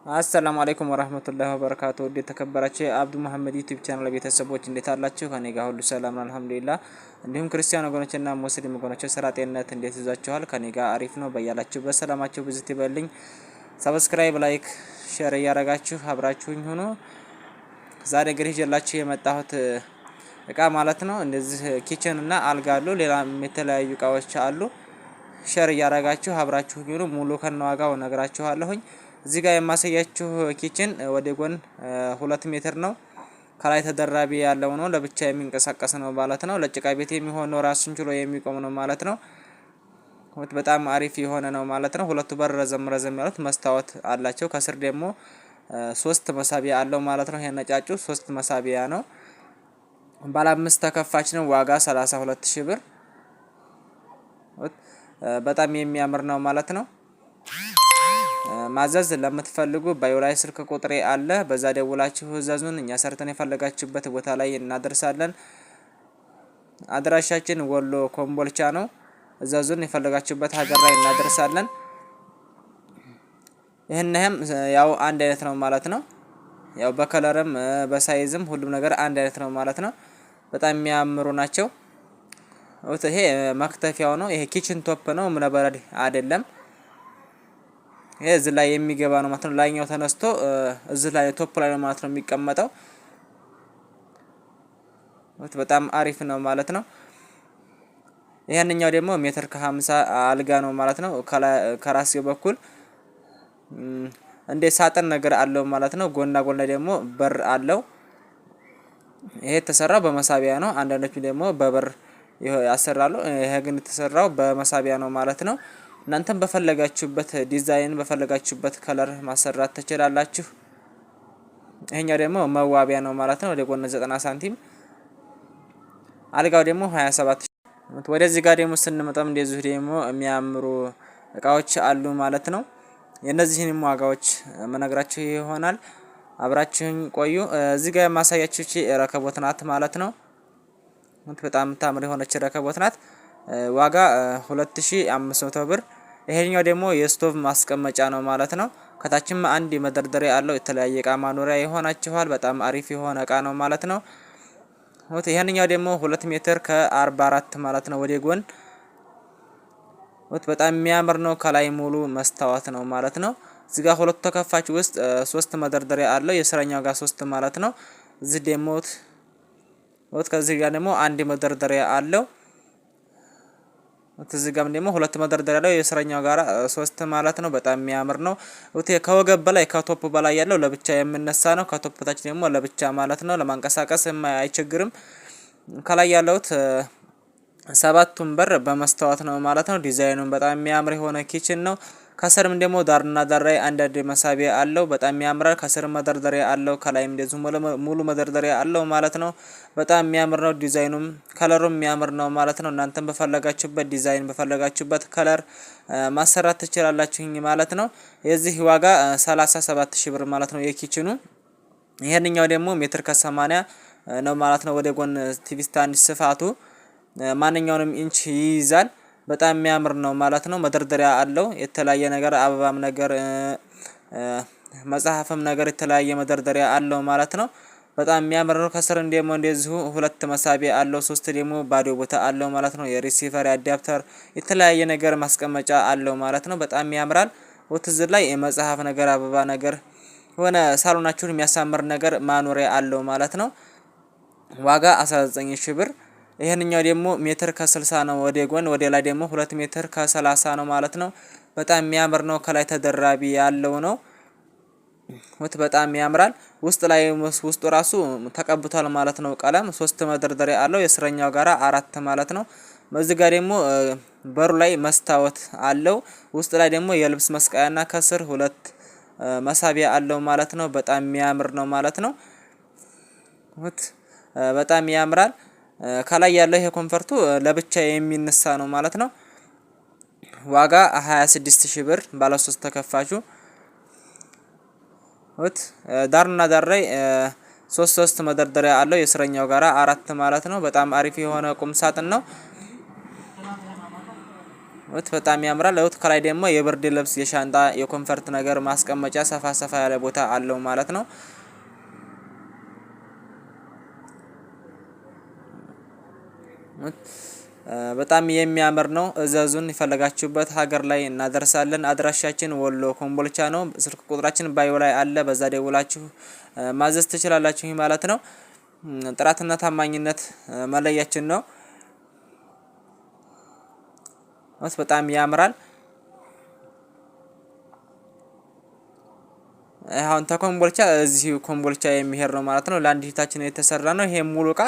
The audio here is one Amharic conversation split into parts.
አሰላሙ አለይኩም ወራህመቱላሂ ወበረካቱ። ወደ ተከበራችሁ አብዱ መሐመድ ዩቲዩብ ቻናል ቤተሰቦች እንዴት አላችሁ? ከኔ ጋር ሁሉ ሰላም ነው አልሐምዱሊላህ። እንዲሁም ክርስቲያን ወገኖችና ሙስሊም ወገኖች ስራ ጤንነት እንዴት ይዛችኋል? ከኔ ጋር አሪፍ ነው። በያላችሁበት ሰላማችሁ ብዝት ይበልኝ። ሰብስክራይብ፣ ላይክ፣ ሼር እያረጋችሁ አብራችሁኝ ሁኑ። ዛሬ እንግዲህ ይዤላችሁ የመጣሁት እቃ ማለት ነው እንደዚህ ኪችን እና አልጋ አሉ። ሌላም የተለያዩ እቃዎች አሉ። ሼር እያረጋችሁ አብራችሁኝ ሁኑ። ሙሉ ከነዋጋው ነግራችኋለሁኝ። እዚህ ጋር የማሳያችሁ ኪችን ወደ ጎን 2 ሜትር ነው። ከላይ ተደራቢ ያለው ነው። ለብቻ የሚንቀሳቀስ ነው ማለት ነው። ለጭቃ ቤት የሚሆን ነው። ራሱን ችሎ የሚቆም ነው ማለት ነው። በጣም አሪፍ የሆነ ነው ማለት ነው። ሁለቱ በር ረዘም ያሉት መስታወት አላቸው። ከስር ደግሞ 3 መሳቢያ አለው ማለት ነው። ይሄ ነጫጩ 3 መሳቢያ ነው። ባለ 5 ተከፋች ነው። ዋጋ 32000 ብር። በጣም የሚያምር ነው ማለት ነው። ማዘዝ ለምትፈልጉ ባዮ ላይ ስልክ ቁጥሬ አለ። በዛ ደውላችሁ እዘዙን። እኛ ሰርተን የፈለጋችሁበት ቦታ ላይ እናደርሳለን። አድራሻችን ወሎ ኮምቦልቻ ነው። እዘዙን። የፈለጋችሁበት ሀገር ላይ እናደርሳለን። ይሄንንም ያው አንድ አይነት ነው ማለት ነው። ያው በከለርም በሳይዝም ሁሉም ነገር አንድ አይነት ነው ማለት ነው። በጣም የሚያምሩ ናቸው። ይሄ መክተፊያው ነው። ይሄ ኪችን ቶፕ ነው። እምነበረድ አይደለም። ይሄ እዚህ ላይ የሚገባ ነው ማለት ነው። ላይኛው ተነስቶ እዚህ ላይ ቶፕ ላይ ነው ማለት ነው የሚቀመጠው። በጣም አሪፍ ነው ማለት ነው። ይሄንኛው ደግሞ ሜትር ከ50 አልጋ ነው ማለት ነው። ከራስጌው በኩል እንደ ሳጥን ነገር አለው ማለት ነው። ጎና ጎና ደግሞ በር አለው። ይሄ የተሰራው በመሳቢያ ነው። አንዳንዶቹ ደግሞ በበር ያሰራሉ። ይሄ ግን የተሰራው በመሳቢያ ነው ማለት ነው። እናንተም በፈለጋችሁበት ዲዛይን በፈለጋችሁበት ከለር ማሰራት ትችላላችሁ። ይሄኛው ደግሞ መዋቢያ ነው ማለት ነው። ወደ ጎን 90 ሳንቲም አልጋው ደግሞ 27። ወደዚህ ጋር ደግሞ ስንመጣም እንደዚህ ደግሞ የሚያምሩ እቃዎች አሉ ማለት ነው። የነዚህንም ዋጋዎች መነግራችሁ ይሆናል። አብራችሁኝ ቆዩ። እዚህ ጋር የማሳያችሁ ረከቦት ናት ማለት ነው። በጣም ታምር የሆነች ረከቦት ናት። ዋጋ 2500 ብር። ይሄኛው ደግሞ የስቶቭ ማስቀመጫ ነው ማለት ነው። ከታችም አንድ መደርደሪያ አለው። የተለያየ እቃ ማኖሪያ ይሆናችኋል። በጣም አሪፍ የሆነ እቃ ነው ማለት ነው። ይሄንኛው ደግሞ 2 ሜትር ከ44 ማለት ነው። ወደ ጎን በጣም የሚያምር ነው። ከላይ ሙሉ መስታወት ነው ማለት ነው። እዚህ ጋር ሁለቱ ተከፋች ውስጥ 3 መደርደሪያ አለው። የስረኛው ጋር 3 ማለት ነው። እዚህ ደግሞ ከዚህ ጋር ደግሞ አንድ መደርደሪያ አለው። እዚህ ጋርም ደግሞ 2 መደርደሪያ አለው። የስረኛው ጋራ 3 ማለት ነው። በጣም የሚያምር ነው። ከወገብ በላይ ከቶፕ በላይ ያለው ለብቻ የምነሳ ነው። ከቶፕ ታች ደግሞ ለብቻ ማለት ነው። ለማንቀሳቀስ አይቸግርም። ከላይ ያለው 7ቱም በር በመስታወት ነው ማለት ነው። ዲዛይኑን በጣም የሚያምር የሆነ ኪችን ነው። ከስርም ደግሞ ዳርና ዳር ላይ አንዳንድ መሳቢያ አለው። በጣም ያምራል። ከስር መደርደሪያ አለው። ከላይም እንደዚሁ ሙሉ መደርደሪያ አለው ማለት ነው። በጣም የሚያምር ነው። ዲዛይኑም ከለሩም የሚያምር ነው ማለት ነው። እናንተም በፈለጋችሁበት ዲዛይን በፈለጋችሁበት ከለር ማሰራት ትችላላችሁኝ ማለት ነው። የዚህ ዋጋ 37000 ብር ማለት ነው የኪችኑ። ይሄንኛው ደግሞ ሜትር ከ80 ነው ማለት ነው። ወደ ጎን ቲቪ ስታንድ ስፋቱ ማንኛውንም ኢንች ይይዛል። በጣም የሚያምር ነው ማለት ነው። መደርደሪያ አለው። የተለያየ ነገር አበባም ነገር መጽሐፍም ነገር የተለያየ መደርደሪያ አለው ማለት ነው። በጣም የሚያምር ነው። ከስር ደግሞ እንደዚሁ 2 መሳቢያ አለው። 3 ደግሞ ባዶ ቦታ አለው ማለት ነው። የሪሲቨር አዳፕተር የተለያየ ነገር ማስቀመጫ አለው ማለት ነው። በጣም ያምራል። ወትዝ ላይ የመጽሐፍ ነገር አበባ ነገር ሆነ ሳሎናችሁን የሚያሳምር ነገር ማኖሪያ አለው ማለት ነው። ዋጋ 19000 ብር። ይሄንኛው ደግሞ ሜትር ከ60 ነው። ወደ ጎን ወደ ላይ ደግሞ 2 ሜትር ከ30 ነው ማለት ነው። በጣም የሚያምር ነው። ከላይ ተደራቢ ያለው ነው። በጣም ያምራል። ውስጡ ራሱ ተቀብቷል ማለት ነው። ቀለም 3 መደርደሪያ አለው። የስረኛው ጋራ 4 ማለት ነው። በዚህ ጋር ደግሞ በሩ ላይ መስታወት አለው። ውስጥ ላይ ደግሞ የልብስ መስቀያና ከስር 2 መሳቢያ አለው ማለት ነው። በጣም የሚያምር ነው ማለት ነው። በጣም ያምራል። ከላይ ያለው ይሄ ኮንፈርቱ ለብቻ የሚነሳ ነው ማለት ነው። ዋጋ 26000 ብር። ባለ 3 ተከፋቹ ዳርና ዳር ላይ 3 መደርደሪያ አለው። የስረኛው ጋራ 4 ማለት ነው። በጣም አሪፍ የሆነ ቁም ሳጥን ነው። በጣም ያምራል። ለውት ከላይ ደግሞ የብርድ ልብስ የሻንጣ የኮንፈርት ነገር ማስቀመጫ ሰፋ ሰፋ ያለ ቦታ አለው ማለት ነው። በጣም የሚያምር ነው። እዘዙን ይፈልጋችሁበት ሀገር ላይ እናደርሳለን። አድራሻችን ወሎ ኮምቦልቻ ነው። ስልክ ቁጥራችን ባዮ ላይ አለ። በዛ ደውላችሁ ማዘዝ ትችላላችሁ ማለት ነው። ጥራትና ታማኝነት መለያችን ነው። በጣም ያምራል። አሁን ተኮምቦልቻ እዚህ ኮምቦልቻ የሚሄድ ነው ማለት ነው። ለአንድ እህታችን የተሰራ ነው። ይሄ ሙሉ እቃ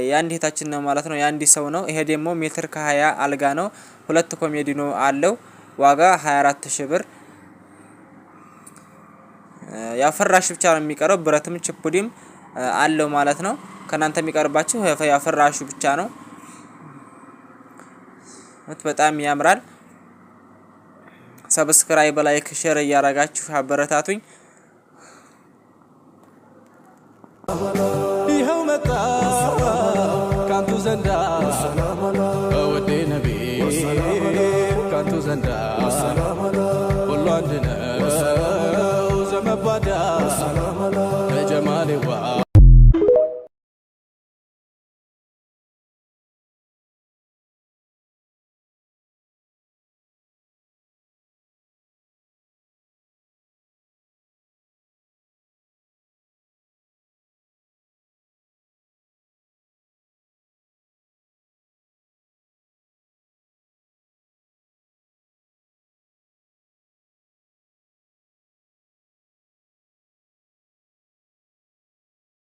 የአንድ እህታችን ነው ማለት ነው። የአንድ ሰው ነው። ይሄ ደግሞ ሜትር ከ20 አልጋ ነው። 2 ኮሜዲኖ አለው። ዋጋ 24000 ብር። ያው ፍራሽ ብቻ ነው የሚቀረው። ብረትም ችፑዲም አለው ማለት ነው። ከናንተ የሚቀርባችሁ ያው ፍራሹ ብቻ ነው። በጣም ያምራል። ሰብስክራይብ ላይክ ሼር እያረጋችሁ አበረታቱኝ። ይኸው መጣ ካንቱ ዘንዳ ወዴ ነቢ ካንቱ ዘንዳ ሁሉ አንድ ነው ዘመባዳ ለጀማሌዋ